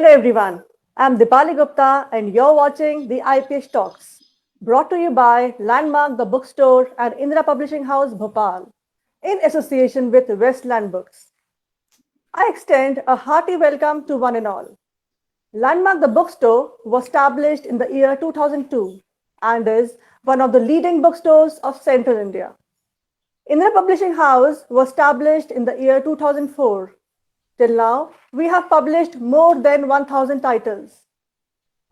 Hello everyone, I'm Dipali Gupta and you're watching the IPH Talks, brought to you by Landmark the Bookstore and Indra Publishing House Bhopal, in association with Westland Books. I extend a hearty welcome to one and all. Landmark the Bookstore was established in the year 2002 and is one of the leading bookstores of Central India. Indra Publishing House was established in the year 2004. Till now, we have published more than 1,000 titles.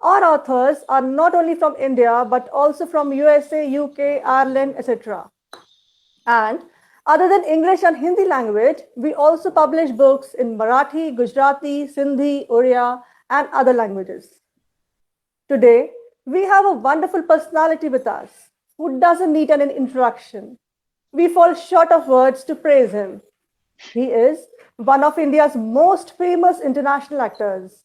Our authors are not only from India, but also from USA, UK, Ireland, etc. And other than English and Hindi language, we also publish books in Marathi, Gujarati, Sindhi, Oriya, and other languages. Today, we have a wonderful personality with us who doesn't need an introduction. We fall short of words to praise him. He is one of India's most famous international actors.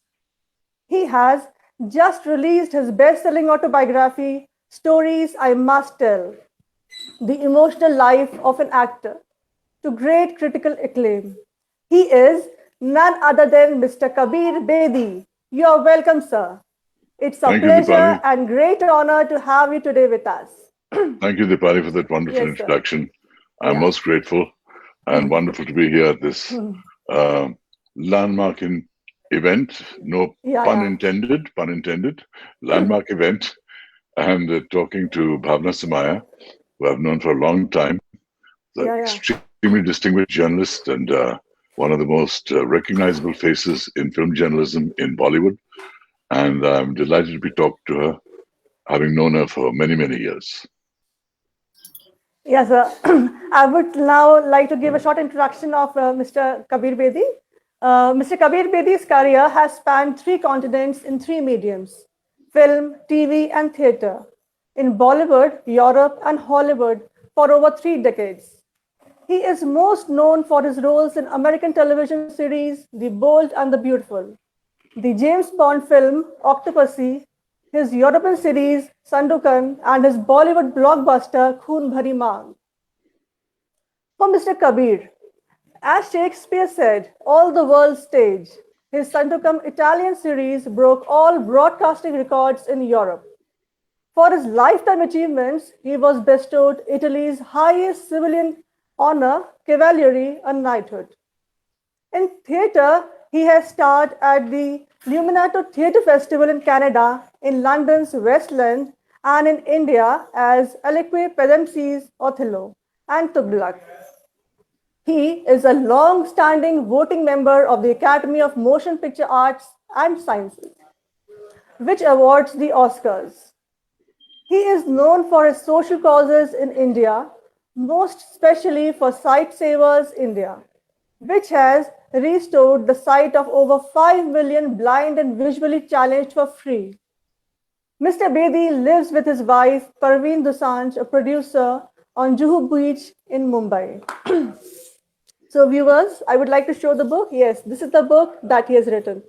He has just released his best-selling autobiography, Stories I Must Tell, The Emotional Life of an Actor, to great critical acclaim. He is none other than Mr. Kabir Bedi. You are welcome, sir. It's a Thank you, pleasure Dipali. and great honor to have you today with us. Thank you, Dipali, for that wonderful Yes, sir. introduction. I'm Yeah. most grateful and wonderful to be here at this landmark event. No Yeah, pun yeah. intended, landmark event, and talking to Bhawana Somaaya, who I've known for a long time, the Yeah, yeah. extremely distinguished journalist and one of the most recognizable faces in film journalism in Bollywood. And I'm delighted to be talking to her, having known her for many, many years. Yes, I would now like to give a short introduction of Mr. Kabir Bedi. Mr. Kabir Bedi's career has spanned 3 continents in 3 mediums: film, TV, and theatre, in Bollywood, Europe, and Hollywood for over 3 decades. He is most known for his roles in American television series The Bold and the Beautiful, the James Bond film Octopussy, his European series Sandokan, and his Bollywood blockbuster Khoon Bhari Maang. For Mr. Kabir, as Shakespeare said, all the world stage, his Sandokan Italian series broke all broadcasting records in Europe. For his lifetime achievements, he was bestowed Italy's highest civilian honor, Cavaliere, and knighthood. In theatre, he has starred at the Luminato Theatre Festival in Canada, in London's West End, and in India as Alique Pedamsi's Othello and Tughlaq. He is a long-standing voting member of the Academy of Motion Picture Arts and Sciences, which awards the Oscars. He is known for his social causes in India, most especially for Sight Savers India, which has restored the sight of over 5 million blind and visually challenged for free. Mr. Bedi lives with his wife, Parveen Dosanjh, a producer, on Juhu Beach in Mumbai. So viewers, I would like to show the book. Yes, this is the book that he has written.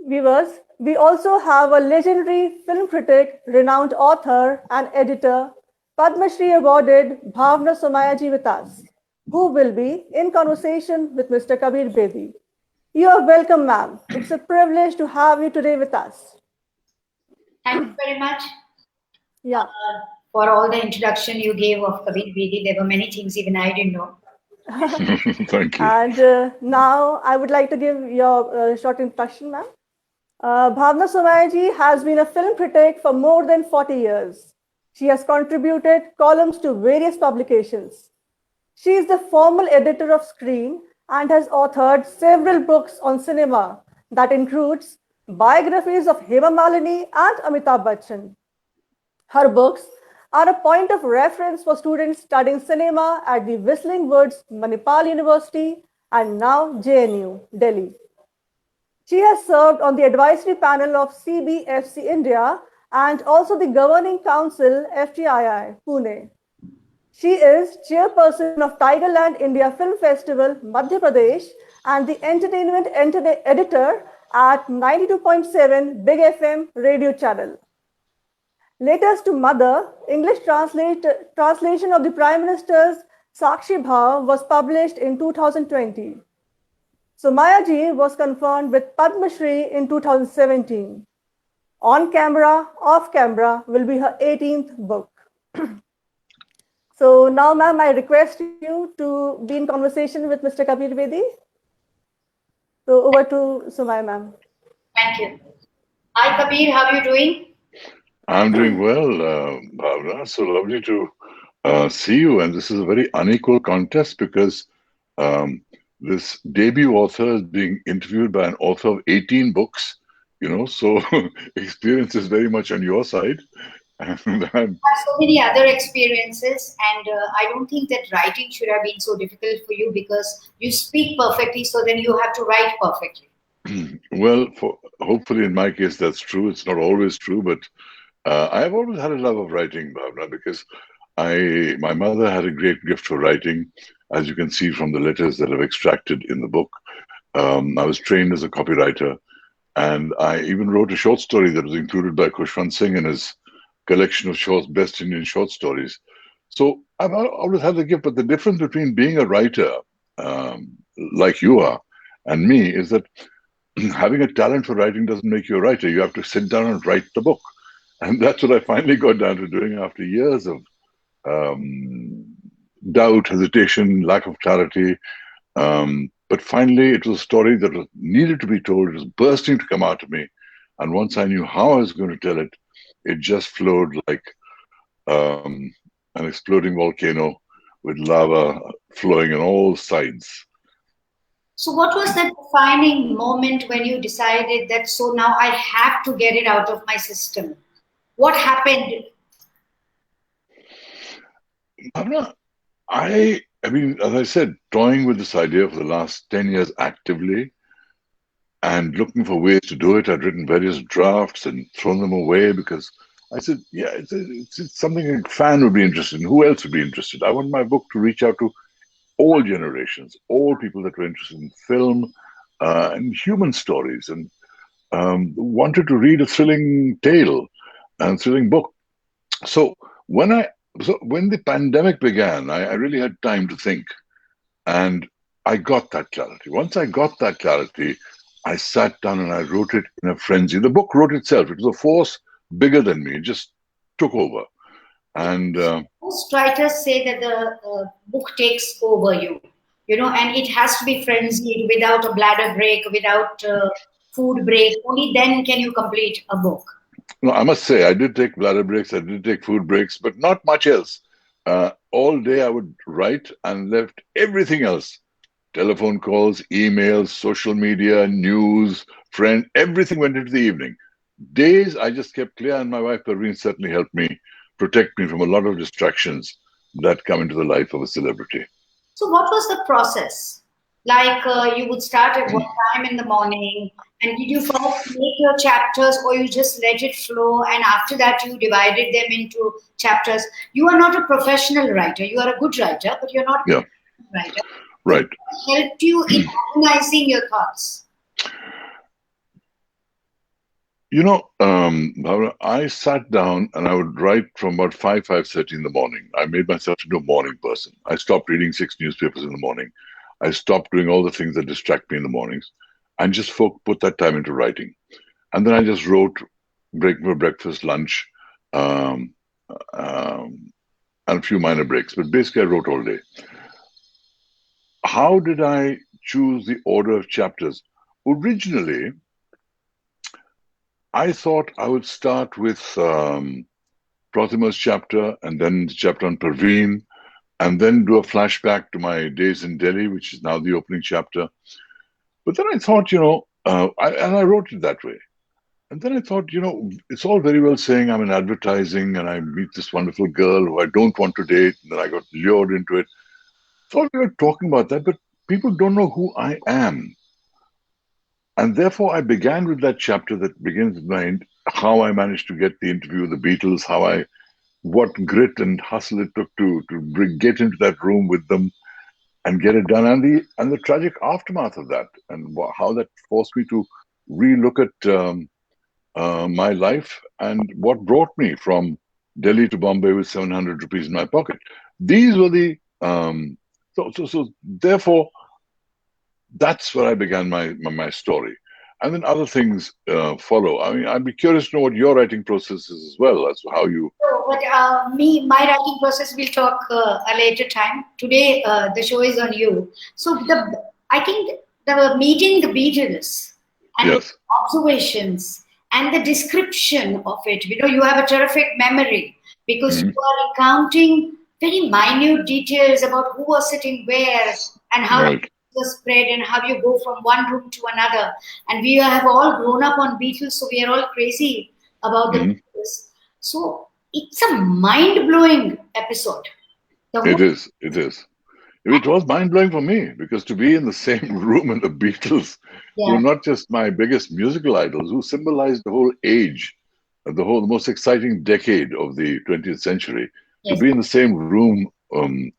Viewers, we also have a legendary film critic, renowned author and editor, Padma Shri awarded Bhawana Somaaya with us, who will be in conversation with Mr. Kabir Bedi. You are welcome, ma'am. It's a privilege to have you today with us. Thank you very much. Yeah. For all the introduction you gave of Kabir Bedi. There were many things even I didn't know. Thank you. And now I would like to give your short introduction, ma'am. Bhawana Somaaya has been a film critic for more than 40 years. She has contributed columns to various publications. She is the formal editor of Screen and has authored several books on cinema that includes biographies of Hema Malini and Amitabh Bachchan. Her books are a point of reference for students studying cinema at the Whistling Woods Manipal University and now JNU, Delhi. She has served on the advisory panel of CBFC India and also the governing council FTII, Pune. She is chairperson of Tigerland India Film Festival, Madhya Pradesh, and the entertainment editor at 92.7 Big FM radio channel. Letters to Mother, English translation of the Prime Minister's Sakshi Bhav was published in 2020. Somaaya ji was conferred with Padma Shri in 2017. On camera, off camera will be her 18th book. So now, ma'am, I request you to be in conversation with Mr. Kabir Bedi. So over to Somaaya, ma'am. Thank you. Hi, Kabir. How are you doing? I'm doing well, Bhavana. So lovely to see you. And this is a very unequal contest because this debut author is being interviewed by an author of 18 books, so experience is very much on your side. And I have so many other experiences, and I don't think that writing should have been so difficult for you because you speak perfectly, so then you have to write perfectly. well, hopefully in my case that's true. It's not always true, but I have always had a love of writing, Bhavana, because my mother had a great gift for writing, as you can see from the letters that I've extracted in the book. I was trained as a copywriter, and I even wrote a short story that was included by Khushwant Singh in his collection of best Indian short stories. So I've always had the gift, but the difference between being a writer, like you are, and me is that having a talent for writing doesn't make you a writer. You have to sit down and write the book. And that's what I finally got down to doing after years of doubt, hesitation, lack of clarity. But finally, it was a story that was needed to be told. It was bursting to come out of me. And once I knew how I was going to tell it, it just flowed like an exploding volcano with lava flowing on all sides. So what was that defining moment when you decided that, so now I have to get it out of my system? What happened? I mean, as I said, toying with this idea for the last 10 years actively and looking for ways to do it. I'd written various drafts and thrown them away because I said, yeah, it's something a fan would be interested in. Who else would be interested? I want my book to reach out to all generations, all people that were interested in film and human stories, and wanted to read a thrilling tale and thrilling book. So when the pandemic began, I really had time to think, and I got that clarity. Once I got that clarity, I sat down and I wrote it in a frenzy. The book wrote itself. It was a force bigger than me. It just took over. And most writers say that the book takes over you, and it has to be frenzied without a bladder break, without food break. Only then can you complete a book. no, I must say, I did take bladder breaks, I did take food breaks, but not much else. All day I would write and left everything else. Telephone calls, emails, social media, news, friend, everything went into the evening. Days I just kept clear, and my wife Parveen certainly helped me protect me from a lot of distractions that come into the life of a celebrity. So what was the process? Like you would start at what time in the morning, and did you first make your chapters, or you just let it flow, and after that you divided them into chapters? You are not a professional writer. You are a good writer, but you're not a professional writer. Right. What helped you in organizing your thoughts? I sat down and I would write from about 5:30 in the morning. I made myself into a morning person. I stopped reading 6 newspapers in the morning. I stopped doing all the things that distract me in the mornings and just put that time into writing. And then I just wrote, breaking for breakfast, lunch, and a few minor breaks. But basically, I wrote all day. How did I choose the order of chapters? Originally, I thought I would start with Pratima's chapter and then the chapter on Parveen, and then do a flashback to my days in Delhi, which is now the opening chapter. But then I thought, I wrote it that way. And then I thought, it's all very well saying I'm in advertising and I meet this wonderful girl who I don't want to date, and then I got lured into it. So we were talking about that, but people don't know who I am. And therefore, I began with that chapter that begins with how I managed to get the interview with the Beatles, what grit and hustle it took to get into that room with them and get it done, and the tragic aftermath of that, and how that forced me to relook at my life and what brought me from Delhi to Bombay with 700 rupees in my pocket. These were the so therefore, that's where I began my story. And then other things follow. I mean, I'd be curious to know what your writing process is as well, as to how you... But my writing process, we'll talk a later time. Today, the show is on you. So I think the meeting the Beatles and Yes. observations and the description of it, you have a terrific memory because you are recounting very minute details about who was sitting where and how Right. it was spread and how you go from one room to another. And we have all grown up on Beatles, so we are all crazy about the Beatles. So it's a mind-blowing episode. It is. It was mind-blowing for me, because to be in the same room with the Beatles, who were not just my biggest musical idols, who symbolized the whole age, the most exciting decade of the 20th century, to be in the same room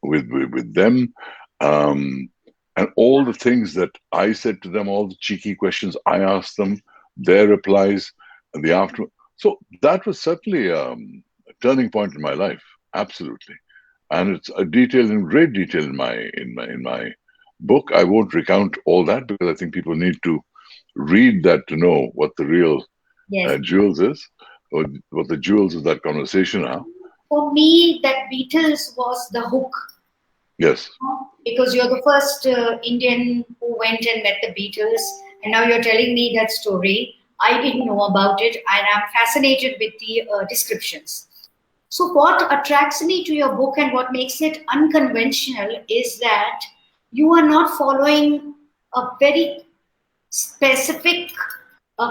with them, and all the things that I said to them, all the cheeky questions I asked them, their replies, and the after. So that was certainly a turning point in my life, absolutely. And it's detailed in great detail in my book. I won't recount all that because I think people need to read that to know what the real jewels is, or what the jewels of that conversation are. For me, that Beatles was the hook. Yes. Because you're the first Indian who went and met the Beatles, and now you're telling me that story. I didn't know about it, and I'm fascinated with the descriptions. So what attracts me to your book and what makes it unconventional is that you are not following a very specific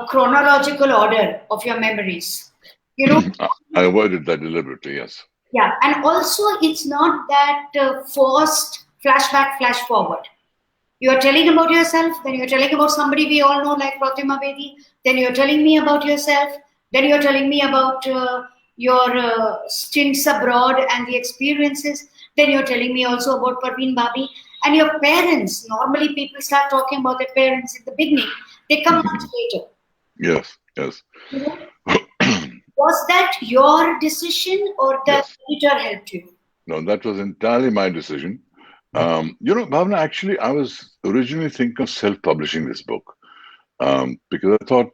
chronological order of your memories. I avoided that deliberately, yes. Yeah, and also it's not that forced flashback, flash forward. You are telling about yourself, then you're telling about somebody we all know like Pratima Bedi, then you're telling me about yourself, then you're telling me about your stints abroad and the experiences, then you're telling me also about Parveen Bhabi and your parents. Normally people start talking about their parents in the beginning, they come much later. Yes. Was that your decision or the editor helped you? No, that was entirely my decision. Bhavana, actually, I was originally thinking of self-publishing this book because I thought,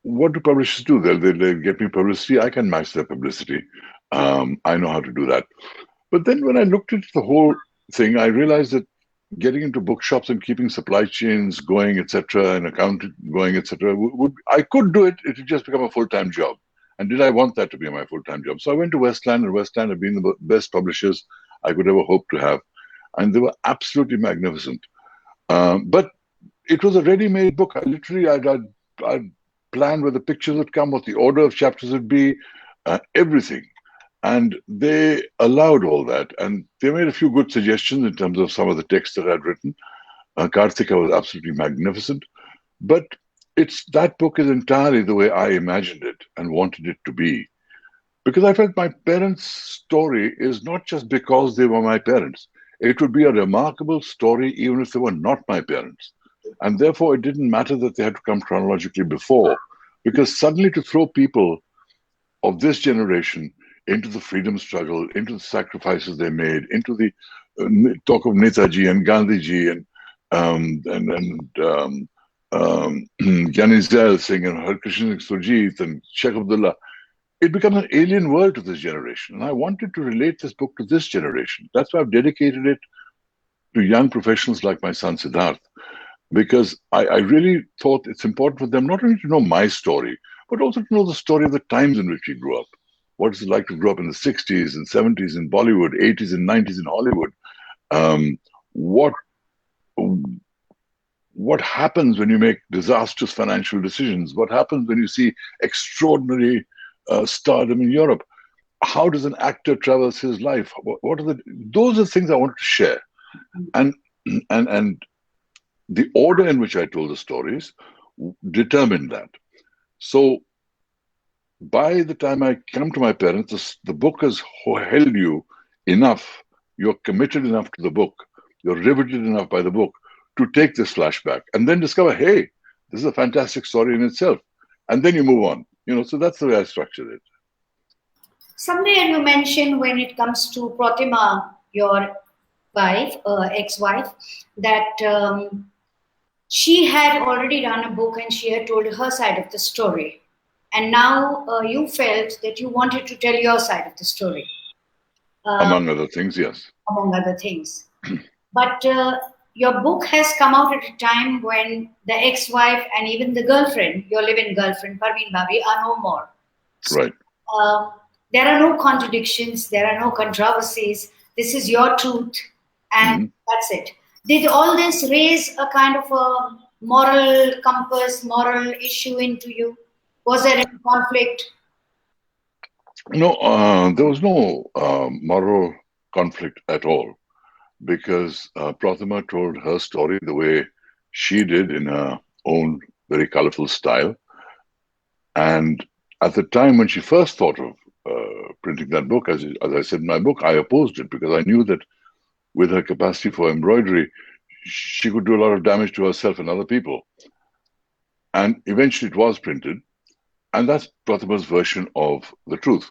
what do publishers do? They'll get me publicity. I can match their publicity. I know how to do that. But then when I looked at the whole thing, I realized that getting into bookshops and keeping supply chains going, etc., and accounting going, etc., I could do it. It would just become a full-time job. And did I want that to be my full-time job? So I went to Westland, and Westland have been the best publishers I could ever hope to have. And they were absolutely magnificent. But it was a ready-made book. I'd planned where the pictures would come, what the order of chapters would be, everything. And they allowed all that. And they made a few good suggestions in terms of some of the text that I'd written. Karthika was absolutely magnificent. But that book is entirely the way I imagined it and wanted it to be. Because I felt my parents' story is not just because they were my parents. It would be a remarkable story even if they were not my parents. And therefore, it didn't matter that they had to come chronologically before. Because suddenly to throw people of this generation into the freedom struggle, into the sacrifices they made, into the talk of Netaji and Gandhiji and Gyani Zail Singh and Harkishan Surjit and Sheikh Abdullah, it becomes an alien world to this generation. And I wanted to relate this book to this generation. That's why I've dedicated it to young professionals like my son Siddharth, because I really thought it's important for them not only to know my story, but also to know the story of the times in which we grew up. What is it like to grow up in the 60s and 70s in Bollywood, 80s and 90s in Hollywood? What happens when you make disastrous financial decisions? What happens when you see extraordinary stardom in Europe? How does an actor traverse his life? Those are things I wanted to share. And the order in which I told the stories determined that. So by the time I come to my parents, the book has held you enough, you're committed enough to the book, you're riveted enough by the book to take this flashback and then discover, hey, this is a fantastic story in itself. And then you move on. So that's the way I structured it. Somewhere you mentioned when it comes to Pratima, your wife, ex-wife, that she had already done a book and she had told her side of the story. And now you felt that you wanted to tell your side of the story. Among other things, yes. Among other things. But your book has come out at a time when the ex-wife and even the girlfriend, your live-in girlfriend, Parveen Bhabi, are no more. Right. There are no contradictions. There are no controversies. This is your truth. And that's it. Did all this raise a kind of a moral compass, moral issue into you? Was there any conflict? No, there was no moral conflict at all, because Pratima told her story the way she did in her own very colorful style. And at the time when she first thought of printing that book, as I said in my book, I opposed it because I knew that with her capacity for embroidery, she could do a lot of damage to herself and other people. And eventually it was printed. And that's Pratima's version of the truth.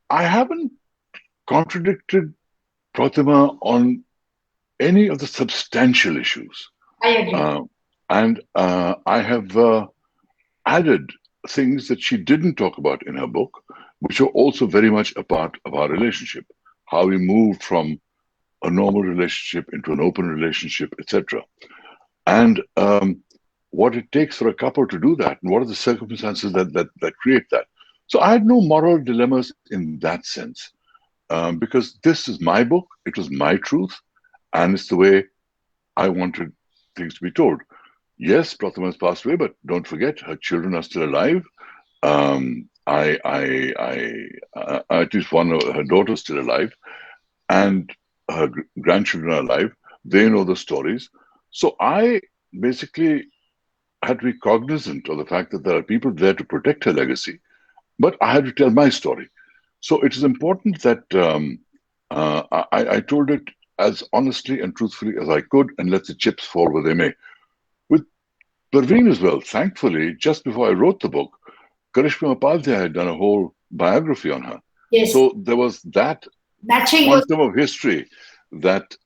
I haven't contradicted Pratima on any of the substantial issues. I agree. And I have added things that she didn't talk about in her book, which are also very much a part of our relationship. How we moved from a normal relationship into an open relationship, etc. And what it takes for a couple to do that, and what are the circumstances that create that. So I had no moral dilemmas in that sense, because this is my book, it was my truth, and it's the way I wanted things to be told. Yes, Pratima has passed away, but don't forget, her children are still alive. At least one of her daughters still alive, and her grandchildren are alive. They know the stories. So I basically had to be cognizant of the fact that there are people there to protect her legacy, but I had to tell my story. So it is important that I told it as honestly and truthfully as I could, and let the chips fall where they may. With Parveen as well, thankfully, just before I wrote the book, Karishma Upadhyay had done a whole biography on her. Yes. So there was that matching quantum of history that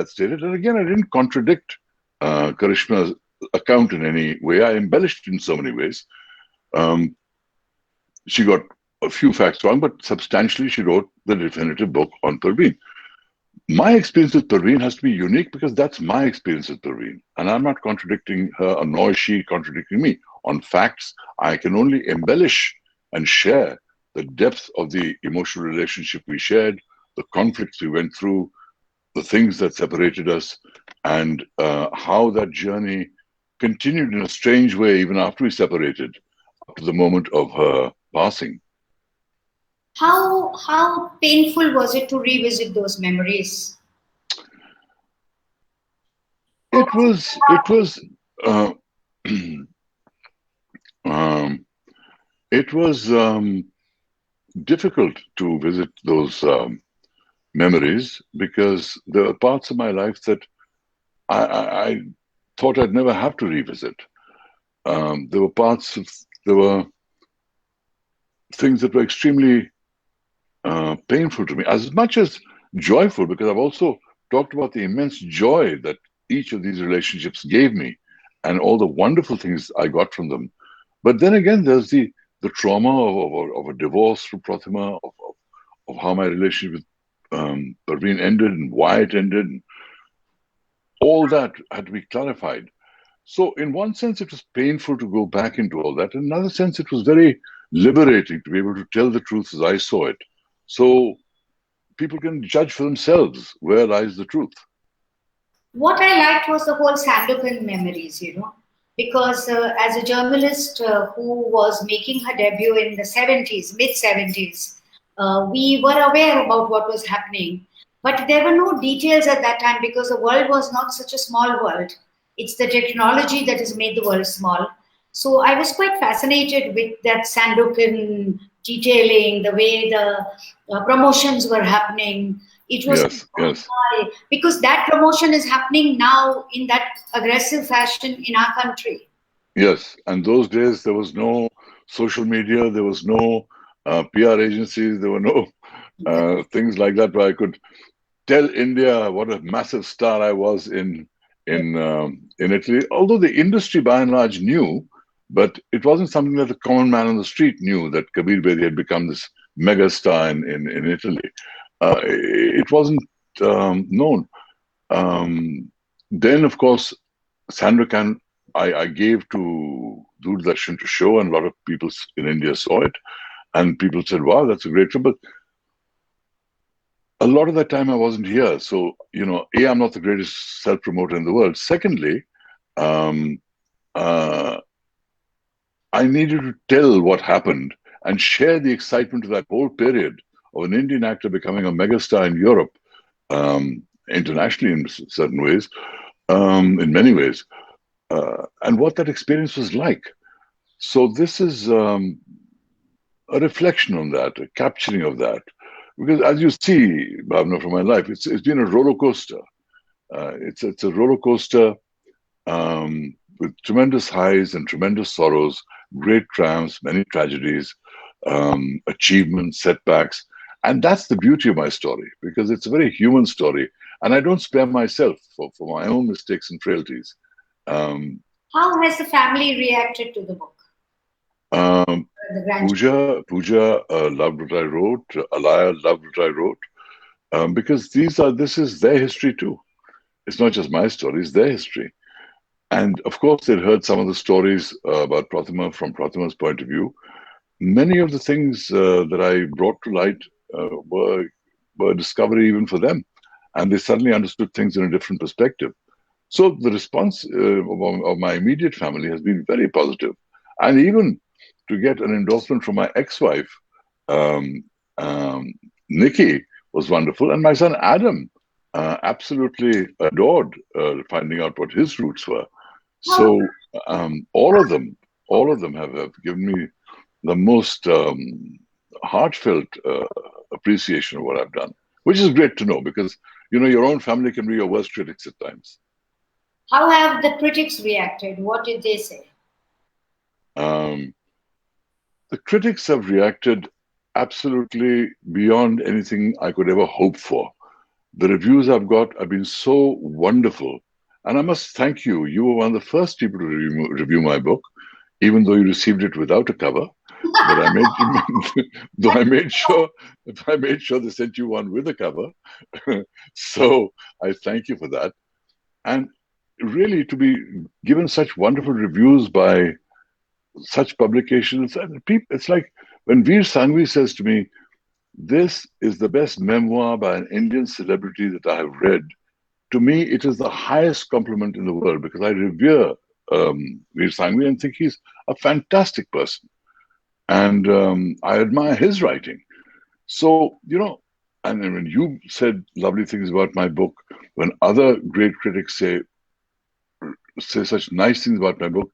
stated. And again, I didn't contradict Karishma's account in any way. I embellished in so many ways. She got a few facts wrong, but substantially she wrote the definitive book on Parveen. My experience with Parveen has to be unique because that's my experience with Parveen. And I'm not contradicting her, nor is she contradicting me. On facts, I can only embellish and share the depth of the emotional relationship we shared, the conflicts we went through, the things that separated us, and how that journey continued in a strange way even after we separated, up to the moment of her passing. How painful was it to revisit those memories? It was difficult to visit those memories because there are parts of my life that I thought I'd never have to revisit. There were things that were extremely painful to me, as much as joyful, because I've also talked about the immense joy that each of these relationships gave me and all the wonderful things I got from them. But then again, there's the trauma of a divorce from Pratima, of how my relationship with Parveen ended and why it ended. And all that had to be clarified. So in one sense, it was painful to go back into all that. In another sense, it was very liberating to be able to tell the truth as I saw it. So people can judge for themselves where lies the truth. What I liked was the whole Sandokan memories, because as a journalist who was making her debut in the 70s, mid-70s, we were aware about what was happening. But there were no details at that time because the world was not such a small world. It's the technology that has made the world small. So I was quite fascinated with that Sandokan detailing, the way the promotions were happening. It was yes. Because that promotion is happening now in that aggressive fashion in our country. Yes, and those days there was no social media, there was no PR agencies, there were no things like that, where I could tell India what a massive star I was in Italy. Although the industry by and large knew, but it wasn't something that the common man on the street knew, that Kabir Bedi had become this mega star in Italy. It wasn't known. Then, of course, Sandokan I gave to Doordarshan to show, and a lot of people in India saw it, and people said, "Wow, that's a great film." But a lot of that time I wasn't here, so I'm not the greatest self-promoter in the world. Secondly, I needed to tell what happened and share the excitement of that whole period of an Indian actor becoming a megastar in Europe, internationally in certain ways, in many ways, and what that experience was like. So this is a reflection on that, a capturing of that. Because as you see, Bhavna, from my life, it's been a roller coaster. It's a roller coaster with tremendous highs and tremendous sorrows, great triumphs, many tragedies, achievements, setbacks. And that's the beauty of my story, because it's a very human story. And I don't spare myself for my own mistakes and frailties. How has the family reacted to the book? Pooja loved what I wrote. Alaya loved what I wrote, because this is their history too. It's not just my story; it's their history. And of course, they'd heard some of the stories about Pratima from Pratima's point of view. Many of the things that I brought to light were a discovery even for them, and they suddenly understood things in a different perspective. So the response of my immediate family has been very positive, and even to get an endorsement from my ex-wife, Nikki, was wonderful, and my son Adam absolutely adored finding out what his roots were. So all of them have given me the most heartfelt appreciation of what I've done, which is great to know, because your own family can be your worst critics at times. How have the critics reacted? What did they say? The critics have reacted absolutely beyond anything I could ever hope for. The reviews I've got have been so wonderful. And I must thank you. You were one of the first people to review my book, even though you received it without a cover. But I made sure they sent you one with a cover. So I thank you for that. And really, to be given such wonderful reviews by such publications, it's like when Veer Sanghvi says to me, "This is the best memoir by an Indian celebrity that I have read." To me, it is the highest compliment in the world, because I revere Veer Sanghvi and think he's a fantastic person. And I admire his writing. So, and when you said lovely things about my book, when other great critics say such nice things about my book,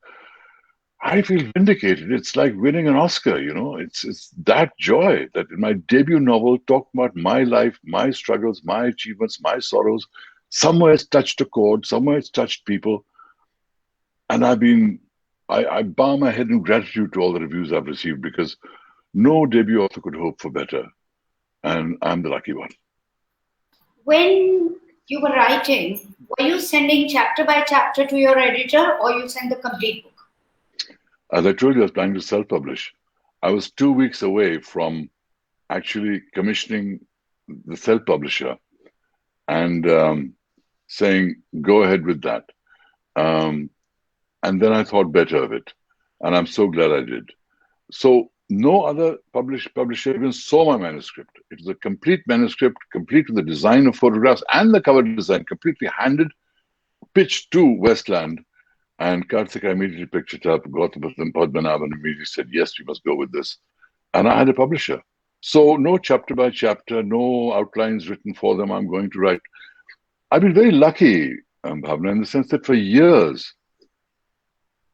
I feel vindicated. It's like winning an Oscar, It's that joy that in my debut novel, talking about my life, my struggles, my achievements, my sorrows, somewhere it's touched a chord, somewhere it's touched people. And I bow my head in gratitude to all the reviews I've received, because no debut author could hope for better. And I'm the lucky one. When you were writing, were you sending chapter by chapter to your editor, or you sent the complete book? As I told you, I was planning to self-publish. I was 2 weeks away from actually commissioning the self-publisher and saying, go ahead with that. And then I thought better of it. And I'm so glad I did. So no other publisher even saw my manuscript. It was a complete manuscript, complete with the design of photographs and the cover design, completely handed, pitched to Westland. And Karthika immediately picked it up, Gautam and Padmanabhan immediately said, yes, we must go with this. And I had a publisher. So no chapter by chapter, no outlines written for them. I'm going to write. I've been very lucky, Bhavna, in the sense that for years,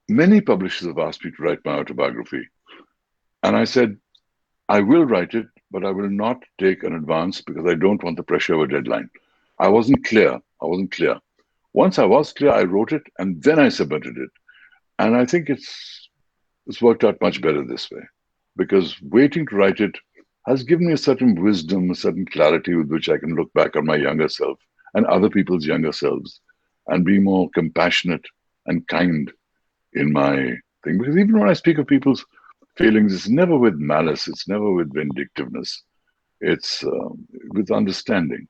many publishers have asked me to write my autobiography. And I said, I will write it, but I will not take an advance, because I don't want the pressure of a deadline. I wasn't clear. Once I was clear, I wrote it, and then I submitted it. And I think it's worked out much better this way, because waiting to write it has given me a certain wisdom, a certain clarity with which I can look back on my younger self and other people's younger selves and be more compassionate and kind in my thing. Because even when I speak of people's feelings, it's never with malice, it's never with vindictiveness, it's with understanding.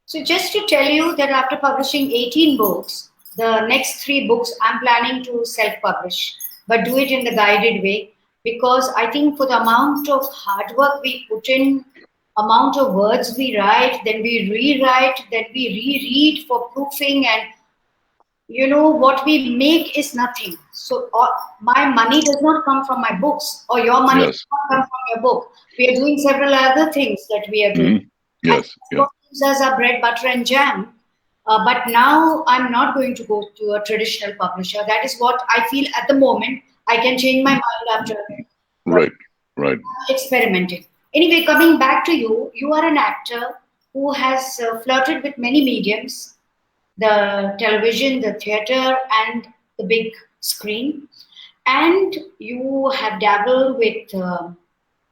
So just to tell you that after publishing 18 books, the next 3 books I'm planning to self-publish, but do it in the guided way, because I think for the amount of hard work we put in, amount of words we write, then we rewrite, then we reread for proofing, and what we make is nothing. So my money does not come from my books, or your money Yes. does not come from your book. We are doing several other things that we are doing. Mm-hmm. Yes. And what gives us our bread, butter, and jam. But now I'm not going to go to a traditional publisher. That is what I feel at the moment. I can change my mind after Right. experimenting. Anyway, coming back to you, you are an actor who has flirted with many mediums, the television, the theater, and the big screen. And you have dabbled with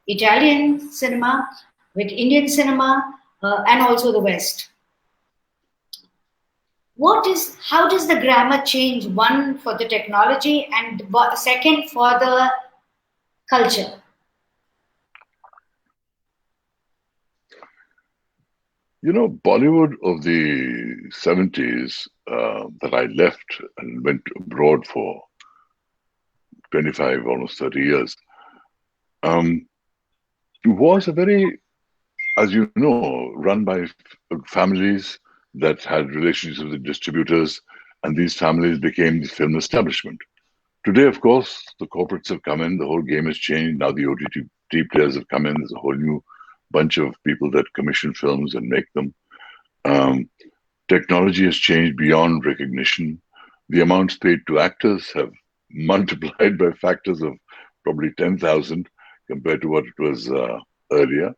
Italian cinema, with Indian cinema, and also the West. How does the grammar change, one for the technology and second for the culture? Bollywood of the 70s that I left and went abroad for 25, almost 30 years, was a very, as you know, run by families that had relationships with the distributors, and these families became the film establishment. Today, of course, the corporates have come in, the whole game has changed. Now the OTT players have come in, there's a whole new bunch of people that commission films and make them. Technology has changed beyond recognition. The amounts paid to actors have multiplied by factors of probably 10,000 compared to what it was earlier.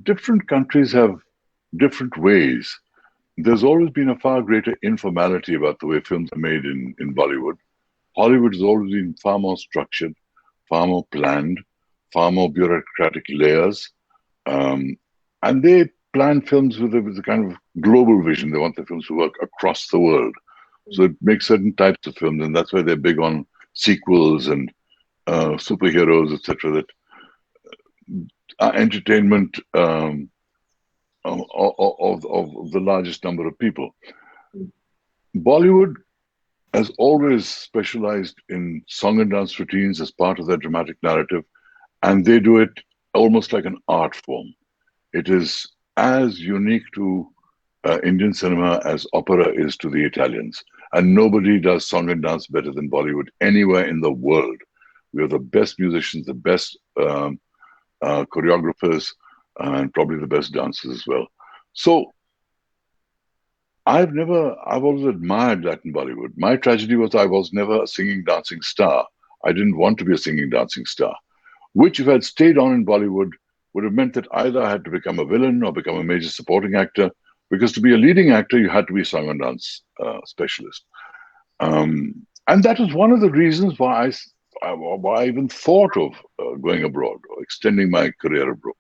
Different countries have different ways. There's always been a far greater informality about the way films are made in Bollywood. Hollywood has always been far more structured, far more planned, far more bureaucratic layers. And they plan films with a kind of global vision. They want the films to work across the world. So it makes certain types of films, and that's why they're big on sequels and superheroes, etc. That are entertainment of the largest number of people. Bollywood has always specialized in song and dance routines as part of their dramatic narrative, and they do it almost like an art form. It is as unique to Indian cinema as opera is to the Italians. And nobody does song and dance better than Bollywood anywhere in the world. We have the best musicians, the best choreographers, and probably the best dancers as well. So I've always admired that in Bollywood. My tragedy was I was never a singing, dancing star. I didn't want to be a singing, dancing star, which if I had stayed on in Bollywood would have meant that either I had to become a villain or become a major supporting actor, because to be a leading actor, you had to be a song and dance specialist. And that was one of the reasons why I even thought of going abroad or extending my career abroad.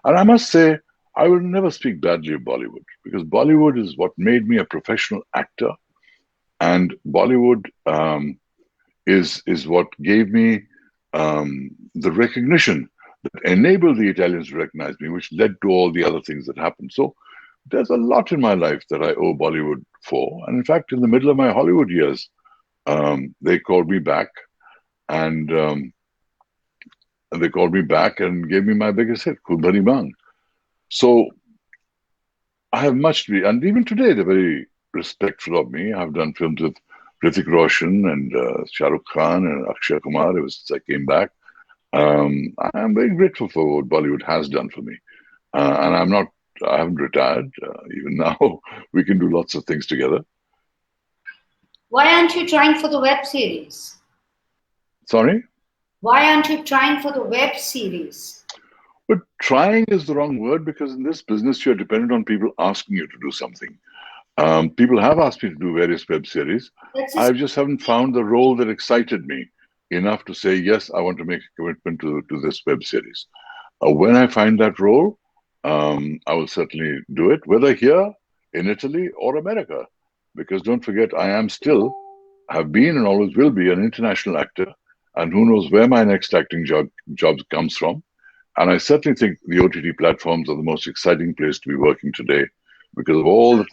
And I must say, I will never speak badly of Bollywood, because Bollywood is what made me a professional actor. And Bollywood is what gave me the recognition that enabled the Italians to recognize me, which led to all the other things that happened. So there's a lot in my life that I owe Bollywood for. And in fact, in the middle of my Hollywood years, they called me back and gave me my biggest hit, Kumbhani Bang. So I have much to be, and even today, they're very respectful of me. I've done films with Hrithik Roshan and Shah Rukh Khan and Akshay Kumar ever since I came back. I'm very grateful for what Bollywood has done for me. And I haven't retired. Even now, we can do lots of things together. Why aren't you trying for the web series? Sorry? Why aren't you trying for the web series? But trying is the wrong word, because in this business, you're dependent on people asking you to do something. People have asked me to do various web series. I just haven't found the role that excited me enough to say, yes, I want to make a commitment to this web series. When I find that role, I will certainly do it, whether here in Italy or America, because don't forget, I am still, have been, and always will be an international actor, and who knows where my next acting job comes from. And I certainly think the OTT platforms are the most exciting place to be working today, because of all that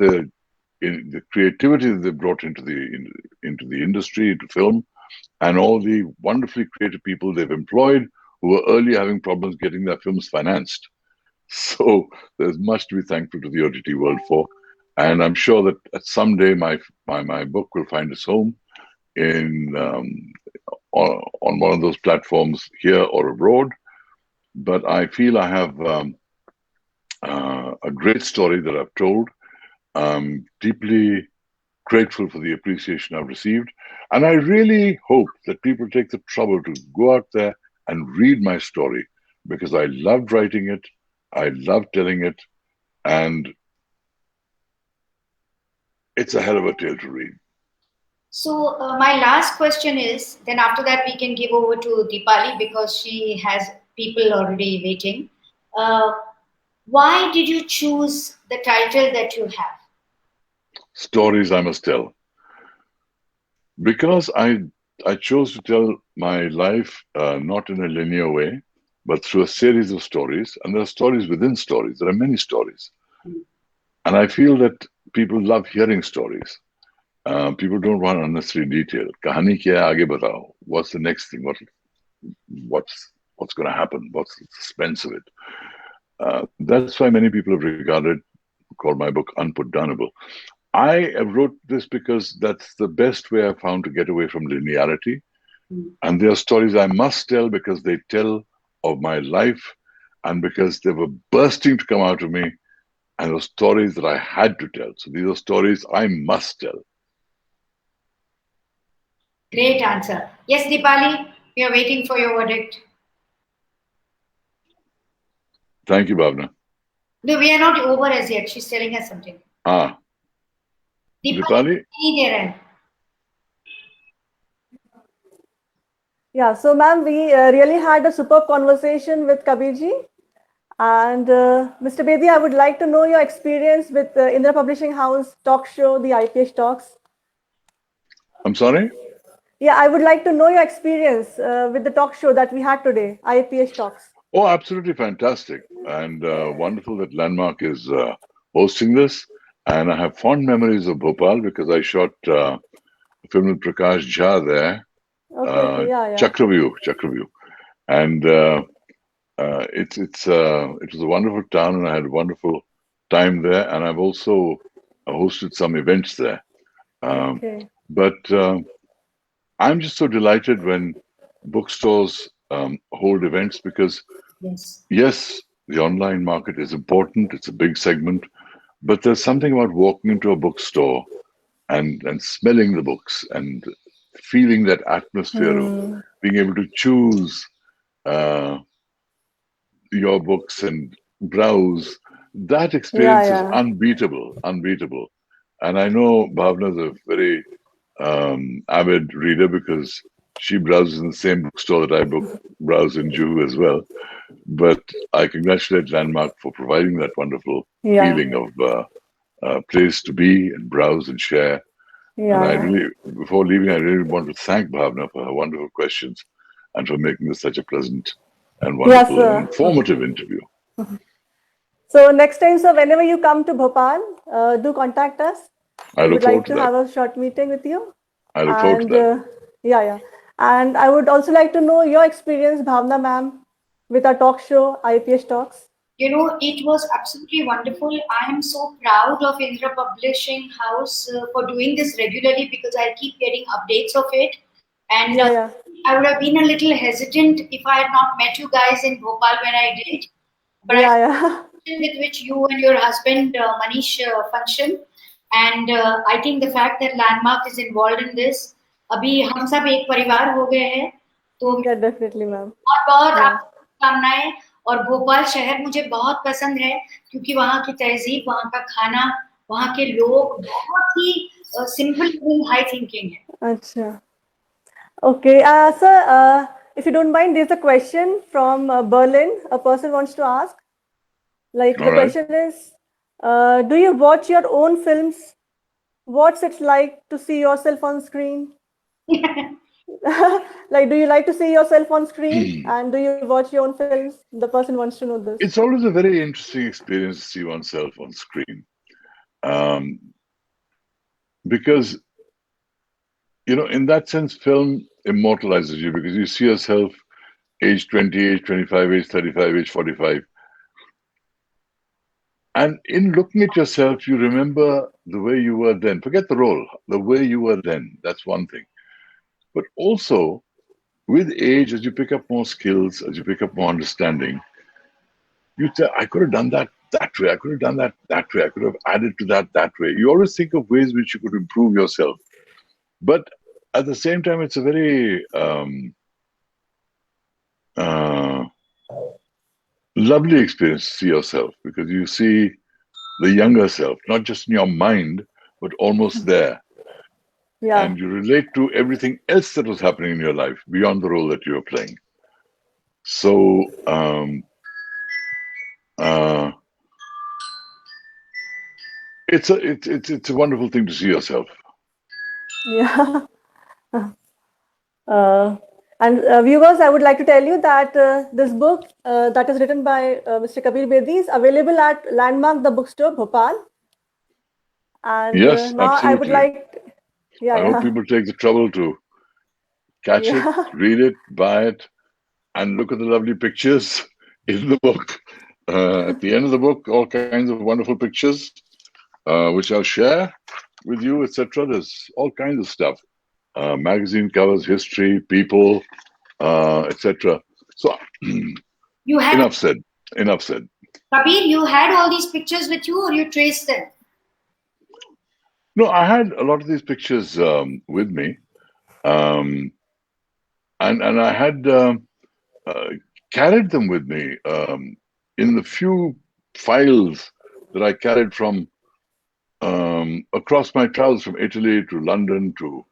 the creativity that they've brought into the industry, into film, and all the wonderfully creative people they've employed who were earlier having problems getting their films financed. So there's much to be thankful to the OTT world for. And I'm sure that at someday my book will find its home in on one of those platforms here or abroad. But I feel I have a great story that I've told. I'm deeply grateful for the appreciation I've received. And I really hope that people take the trouble to go out there and read my story, because I loved writing it, I love telling it, and it's a hell of a tale to read. So my last question is, then after that we can give over to Deepali because she has people already waiting. Why did you choose the title that you have? Stories I Must Tell. Because I chose to tell my life not in a linear way, but through a series of stories. And there are stories within stories. There are many stories. And I feel that people love hearing stories. People don't want unnecessary detail. Kahani kya hai, aage batao. What's the next thing? What's going to happen? What's the suspense of it? That's why many people have called my book Unputdownable. I wrote this because that's the best way I found to get away from linearity. And they are stories I must tell because they tell of my life and because they were bursting to come out of me, and those stories that I had to tell. So these are stories I must tell. Great answer. Yes, Deepali, we are waiting for your verdict. Thank you, Bhavna. No, we are not over as yet. She's telling us something. Deepali? Yeah, so ma'am, we really had a superb conversation with Kabirji. And Mr. Bedi, I would like to know your experience with the Indra Publishing House talk show, the IPH Talks. I'm sorry? Yeah, I would like to know your experience with the talk show that we had today, IPH Talks. Oh, absolutely fantastic. And wonderful that Landmark is hosting this. And I have fond memories of Bhopal because I shot a film with Prakash Jha there. Okay, yeah. Chakraview. And it was a wonderful town, and I had a wonderful time there. And I've also hosted some events there. Okay. But I'm just so delighted when bookstores hold events because, yes, the online market is important. It's a big segment. But there's something about walking into a bookstore and smelling the books and feeling that atmosphere of being able to choose your books and browse. That experience is unbeatable. And I know Bhavna is a very avid reader because she browses in the same bookstore that I browse in Juhu as well. But I congratulate Landmark for providing that wonderful feeling of a place to be and browse and share. And I really, before leaving, I really want to thank Bhavna for her wonderful questions and for making this such a pleasant and wonderful and informative interview. So next time, sir, whenever you come to Bhopal, do contact us. I would like to have a short meeting with you. I look forward to that. And I would also like to know your experience, Bhavna ma'am, with our talk show, IPH Talks. You know, it was absolutely wonderful. I am so proud of Indra Publishing House for doing this regularly because I keep getting updates of it. And I would have been a little hesitant if I had not met you guys in Bhopal when I did. But with which you and your husband, Manish, function. And I think the fact that Landmark is involved in this, अभी हम सब एक परिवार हो गए हैं, तो definitely ma'am. बहुत आपको शुभकामनाएं. और भोपाल शहर मुझे बहुत पसंद है क्योंकि वहाँ की तहजीब, वहाँ का खाना, वहाँ के लोग बहुत ही सिंपल हाई थिंकिंग है. अच्छा. Okay, sir, if you don't mind, there's a question from Berlin. A person wants to ask. Like the question is, do you watch your own films? What's it like to see yourself on screen? Like, do you like to see yourself on screen? And do you watch your own films? The person wants to know this. It's always a very interesting experience to see oneself on screen. Because, you know, in that sense, film immortalizes you because you see yourself age 20, age 25, age 35, age 45. And in looking at yourself, you remember the way you were then. Forget the role, the way you were then. That's one thing. But also, with age, as you pick up more skills, as you pick up more understanding, you say, I could have done that way. I could have done that way. I could have added to that way. You always think of ways which you could improve yourself. But at the same time, it's a very lovely experience to see yourself because you see the younger self, not just in your mind, but almost there. Yeah. And you relate to everything else that was happening in your life beyond the role that you were playing. So, it's a wonderful thing to see yourself. Yeah. And viewers, I would like to tell you that this book that is written by Mr. Kabir Bedi is available at Landmark, the bookstore, Bhopal. And yes, now absolutely. I would like, I hope people take the trouble to catch it, read it, buy it, and look at the lovely pictures in the book. At the end of the book, all kinds of wonderful pictures, which I'll share with you, etc. There's all kinds of stuff. Magazine covers, history, people, etc. So, enough said. Kabir, you had all these pictures with you or you traced them? No, I had a lot of these pictures with me. And I had carried them with me in the few files that I carried from across my travels from Italy to London to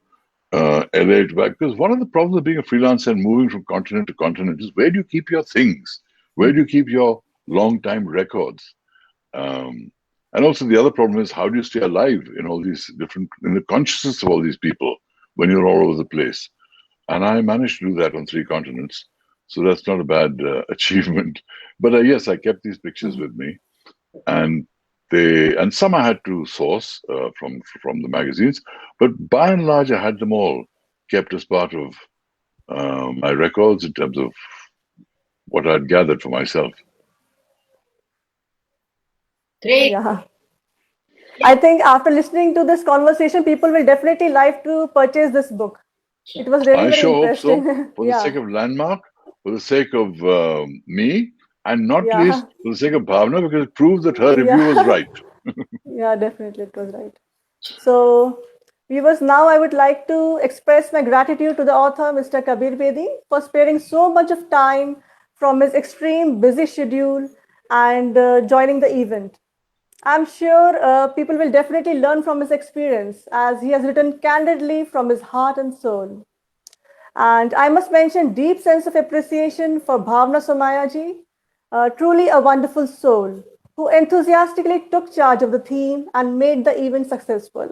LA to back. Because one of the problems of being a freelancer and moving from continent to continent is where do you keep your things? Where do you keep your long-time records? And also the other problem is how do you stay alive in all these different, in the consciousness of all these people when you're all over the place? And I managed to do that on 3 continents. So that's not a bad achievement. But yes, I kept these pictures with me. And some I had to source from the magazines. But by and large, I had them all kept as part of my records in terms of what I'd gathered for myself. Great. Yeah. I think after listening to this conversation, people will definitely like to purchase this book. It was really very sure interesting. Hope so. For the sake of Landmark, for the sake of me, and not least for the sake of Bhavana, because it proves that her review was right. Yeah, definitely, it was right. So, viewers, now I would like to express my gratitude to the author, Mr. Kabir Bedi, for sparing so much of time from his extreme busy schedule and joining the event. I'm sure people will definitely learn from his experience as he has written candidly from his heart and soul. And I must mention deep sense of appreciation for Bhawana Somaaya ji, truly a wonderful soul who enthusiastically took charge of the theme and made the event successful.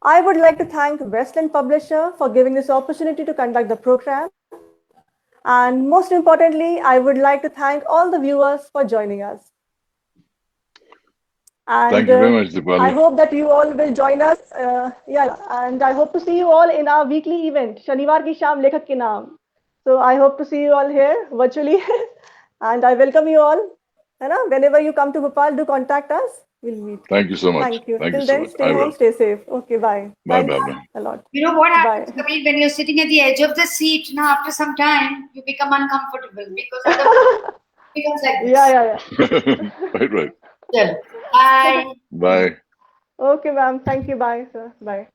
I would like to thank Westland Publisher for giving this opportunity to conduct the program. And most importantly, I would like to thank all the viewers for joining us. And thank you very much, Dipali. I hope that you all will join us. And I hope to see you all in our weekly event, Shaniwar ki Sham Lekhak Ke Naam. So I hope to see you all here virtually. And I welcome you all. Whenever you come to Bhopal, do contact us. We'll meet. Thank you so much. Thank you. Thank Till you so then, much. stay home, stay safe. Okay, bye. Bye, Thanks Bhavana. a lot. You know what happens, Bye. Kabir, when you're sitting at the edge of the seat, now after some time, you become uncomfortable because otherwise it becomes like this. Yeah. Right. Bye. Bye. Okay, ma'am. Thank you. Bye, sir. Bye.